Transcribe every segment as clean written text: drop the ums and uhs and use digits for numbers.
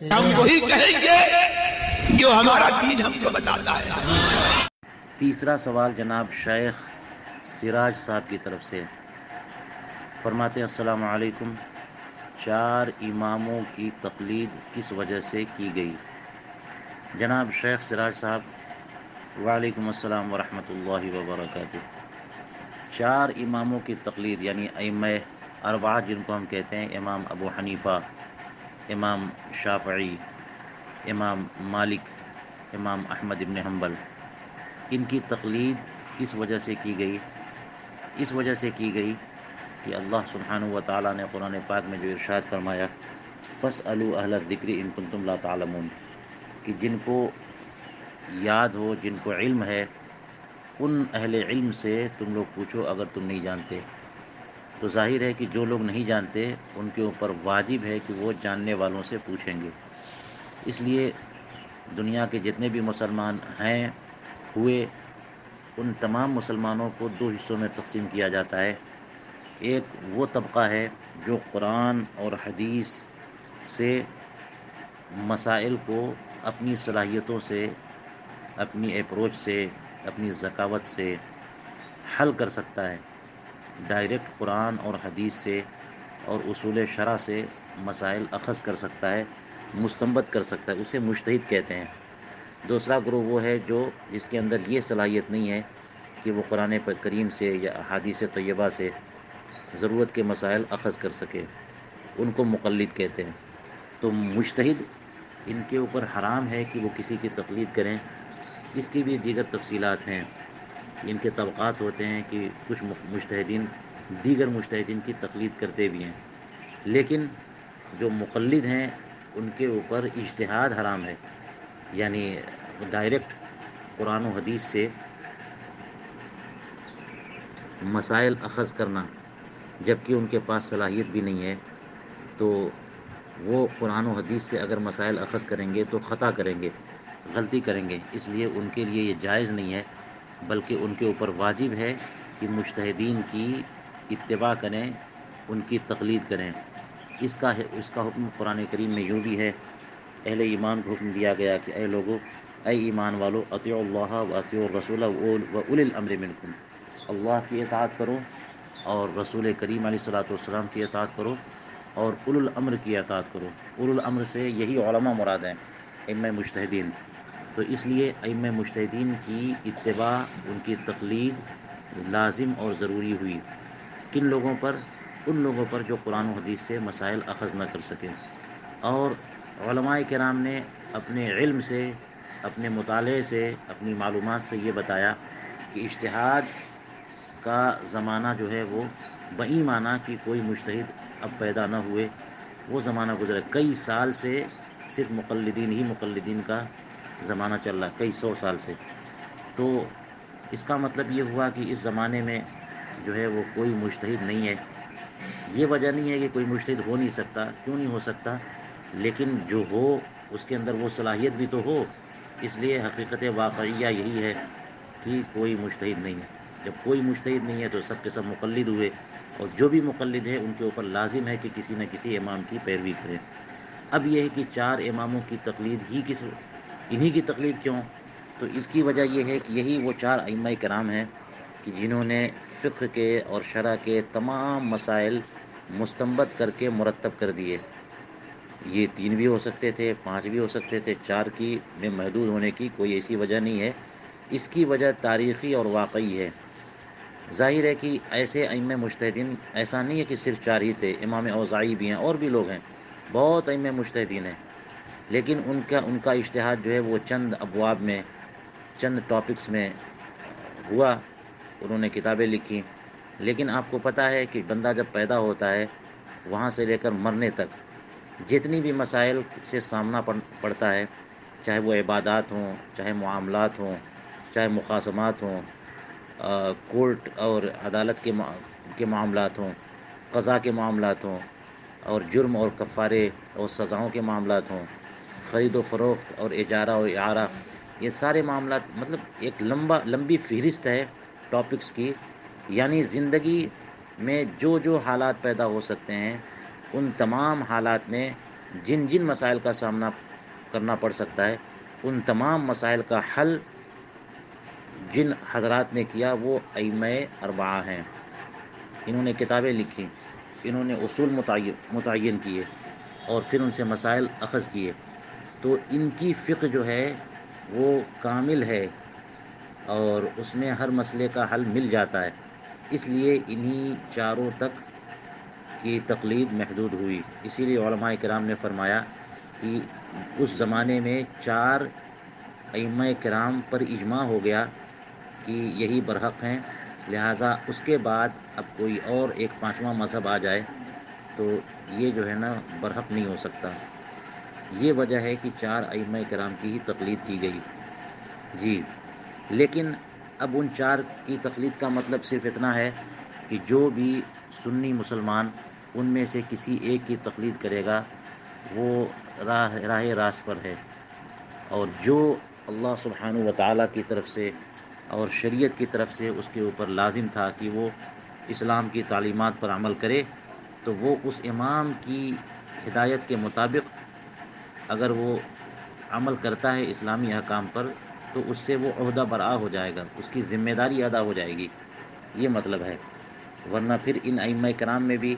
हम वही कहेंगे जो हमारा दीन हमको बताता है। तीसरा सवाल जनाब शेख सिराज साहब की तरफ से फरमाते हैं, अस्सलामु अलैकुम, 4 इमामों की तक़लीद किस वजह से की गई? जनाब शेख सिराज साहब, वालेकुम अस्सलाम व रहमतुल्लाहि व बरकातुहू। 4 इमामों की तक़लीद यानी अइम्मा अरबा जिनको हम कहते हैं, इमाम अबू हनीफ़ा, इमाम शाफ़ई, इमाम मालिक, इमाम अहमद इब्न हम्बल, इनकी तक़लीद किस वजह से की गई? इस वजह से की गई कि अल्लाह सुब्हानहु व तआला ने कुरान पाक में जो इरशाद फरमाया, फ़स्अलू अहल ज़िक्रि इन कुंतुम ला तालमून, कि जिनको याद हो, जिनको इल्म है, उन अहले इल्म से तुम लोग पूछो अगर तुम नहीं जानते। तो ज़ाहिर है कि जो लोग नहीं जानते उनके ऊपर वाजिब है कि वो जानने वालों से पूछेंगे। इसलिए दुनिया के जितने भी मुसलमान हैं हुए, उन तमाम मुसलमानों को 2 हिस्सों में तकसीम किया जाता है। एक वो तबका है जो कुरान और हदीस से मसाइल को अपनी सलाहियतों से, अपनी अप्रोच से, अपनी ज़कावत से हल कर सकता है। डायरेक्ट कुरान और हदीस से और उसूल शरा से मसाइल अखज़ कर सकता है, मुस्तंबत कर सकता है, उसे मुज्तहिद कहते हैं। दूसरा ग्रुप वो है जो जिसके अंदर ये सलाहियत नहीं है कि वो कुरान करीम से या अहादीस तय्यबा से ज़रूरत के मसाइल अखज़ कर सके, उनको मुक़ल्लिद कहते हैं। तो मुज्तहिद इनके ऊपर हराम है कि वो किसी की तक़लीद करें। इसकी भी दीगर तफसीलात हैं, इनके तबक़ात होते हैं कि कुछ मुज्तहिदीन दीगर मुज्तहिदीन की तक़लीद करते भी हैं, लेकिन जो मुक़ल्लिद हैं उनके ऊपर इज्तिहाद हराम है, यानी डायरेक्ट कुरान और हदीस से मसाइल अखज़ करना, जबकि उनके पास सलाहियत भी नहीं है। तो वो कुरान और हदीस से अगर मसाइल अखज़ करेंगे तो ख़ता करेंगे, गलती करेंगे, इसलिए उनके लिए ये जायज़ नहीं है, बल्कि उनके ऊपर वाजिब है कि मुज्तहिदीन की इत्तिबा करें, उनकी तक़लीद करें। इसका हुक्म कुरान करीम में यूँ भी है, अहले ईमान को हुक्म दिया गया कि ऐ लोगो, ऐ ईमान वालो, अतिउल्लाह व अतिउर रसूल व उलिल अम्र मिनकुम, अल्लाह की इताअत करो और रसूल करीम अलैहिस्सलातु वस्सलाम की इताअत करो और उलुल अम्र की इताअत करो। उलुल अम्र से यही उलमा मुराद हैं, इम्मा मुज्तहिदीन। तो इसलिए इम्मा मुज्तहिदीन की इत्तिबा, उनकी तक़लीद लाजिम और ज़रूरी हुई। किन लोगों पर? उन लोगों पर जो कुरान और हदीस से मसाइल अखज़ न कर सकें। और उलमाए किराम ने अपने इल्म से, अपने मुताले से, अपनी मालूमात से ये बताया कि इज्तिहाद का ज़माना जो है वो बई माना कि कोई मुज्तहिद अब पैदा न हुए, वो ज़माना गुजरा। कई साल से सिर्फ मुक़ल्लिदीन का ज़माना चल रहा, कई 100 साल से। तो इसका मतलब ये हुआ कि इस ज़माने में जो है वो कोई मुज्तहिद नहीं है। ये वजह नहीं है कि कोई मुज्तहिद हो नहीं सकता, क्यों नहीं हो सकता, लेकिन जो हो उसके अंदर वो सलाहियत भी तो हो। इसलिए हकीकत वाक़इया यही है कि कोई मुज्तहिद नहीं है। जब कोई मुज्तहिद नहीं है तो सब के सब मुक़ल्लिद हुए, और जो भी मुक़ल्लिद है उनके ऊपर लाजिम है कि किसी न किसी इमाम की पैरवी करें। अब यह है कि 4 इमामों की तक़लीद ही इन्हीं की तक़लीद क्यों? तो इसकी वजह यह है कि यही वो 4 अइम्मा किराम हैं कि जिन्होंने फ़िक़्ह के और शरअ के तमाम मसाइल मुस्तंबत करके मुरत्तब कर दिए। ये 3 भी हो सकते थे, 5 भी हो सकते थे, 4 की में महदूद होने की कोई ऐसी वजह नहीं है। इसकी वजह तारीख़ी और वाक़ई है। ज़ाहिर है कि ऐसे अइम्मे मुज्तहिदीन, ऐसा नहीं है कि सिर्फ 4 ही थे, इमाम औज़ाई भी हैं और भी लोग हैं, बहुत अइम्मे मुज्तहिदीन हैं, लेकिन उनका इज्तिहाद जो है वो चंद अबवाब में, चंद टॉपिक्स में हुआ, उन्होंने किताबें लिखी। लेकिन आपको पता है कि बंदा जब पैदा होता है वहाँ से लेकर मरने तक जितनी भी मसाइल से सामना पड़ता है, चाहे वो इबादात हों, चाहे मुआमलात हों, चाहे मुखासमात हों, कोर्ट और अदालत के मामलात हों, क़ज़ा के मामलात हों, और जुर्म और कफ़ारे और सज़ाओं के मामलात हों, ख़रीद व फ़रोख्त और इजारा और इआरा, ये सारे मामलात, मतलब एक लंबी फ़हरिस्त है टॉपिक्स की। यानी ज़िंदगी में जो जो हालात पैदा हो सकते हैं, उन तमाम हालात में جن جن مسائل کا سامنا کرنا پڑ سکتا ہے ان تمام مسائل کا حل جن حضرات نے کیا وہ ائمہ اربعہ ہیں. انہوں نے کتابیں لکھی، انہوں نے اصول متعین کیے اور پھر ان سے مسائل اخذ کیے. تو ان کی فقہ جو ہے وہ کامل ہے اور اس میں ہر مسئلے کا حل مل جاتا ہے. اس لیے انہی چاروں تک کی تقلید محدود ہوئی. اسی لیے علماء کرام نے فرمایا کہ اس زمانے میں 4 ائمہ کرام پر اجماع ہو گیا کہ یہی برحق ہیں، لہٰذا اس کے بعد اب کوئی اور ایک 5واں مذہب آ جائے تو یہ جو ہے نا برحق نہیں ہو سکتا. یہ وجہ ہے کہ 4 ائمہ کرام کی ہی تقلید کی گئی. جی، لیکن اب ان 4 کی تقلید کا مطلب صرف اتنا ہے کہ جو بھی سنی مسلمان ان میں سے کسی ایک کی تقلید کرے گا وہ راہ راست پر ہے، اور جو اللہ سبحانہ و تعالیٰ کی طرف سے اور شریعت کی طرف سے اس کے اوپر لازم تھا کہ وہ اسلام کی تعلیمات پر عمل کرے، تو وہ اس امام کی ہدایت کے مطابق اگر وہ عمل کرتا ہے اسلامی احکام پر تو اس سے وہ عہدہ برآ ہو جائے گا، اس کی ذمہ داری ادا ہو جائے گی. یہ مطلب ہے. ورنہ پھر ان ائمہ کرام میں بھی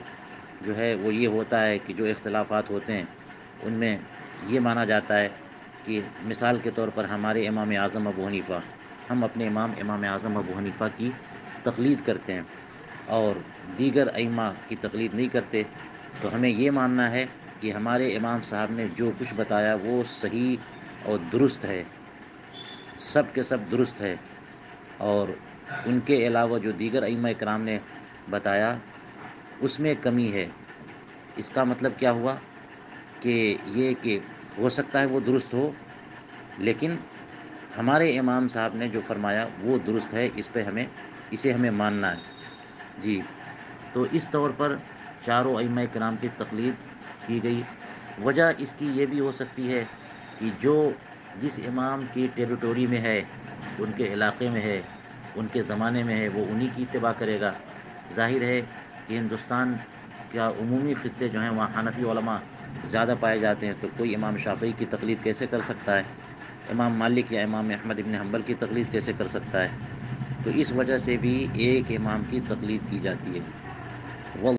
جو ہے وہ یہ ہوتا ہے کہ جو اختلافات ہوتے ہیں ان میں یہ مانا جاتا ہے کہ مثال کے طور پر ہمارے امام اعظم ابو حنیفہ، ہم اپنے امام اعظم ابو حنیفہ کی تقلید کرتے ہیں اور دیگر ائمہ کی تقلید نہیں کرتے. تو ہمیں یہ ماننا ہے کہ ہمارے امام صاحب نے جو کچھ بتایا وہ صحیح اور درست ہے، سب کے سب درست ہے، اور ان کے علاوہ جو دیگر ائمہ کرام نے بتایا اس میں کمی ہے. اس کا مطلب کیا ہوا کہ یہ کہ ہو سکتا ہے وہ درست ہو، لیکن ہمارے امام صاحب نے جو فرمایا وہ درست ہے، اسے ہمیں ماننا ہے. جی، تو اس طور پر چاروں ائمہ کرام کی تقلید کی گئی. وجہ اس کی یہ بھی ہو سکتی ہے کہ جو جس امام کی ٹیریٹوری میں ہے، ان کے علاقے میں ہے، ان کے زمانے میں ہے، وہ انہی کی اتباع کرے گا. ظاہر ہے کہ ہندوستان کا عمومی خطے جو ہیں وہاں حنفی علماء زیادہ پائے جاتے ہیں، تو کوئی امام شافعی کی تقلید کیسے کر سکتا ہے؟ امام مالک یا امام احمد ابن حنبل کی تقلید کیسے کر سکتا ہے؟ تو اس وجہ سے بھی ایک امام کی تقلید کی جاتی ہے.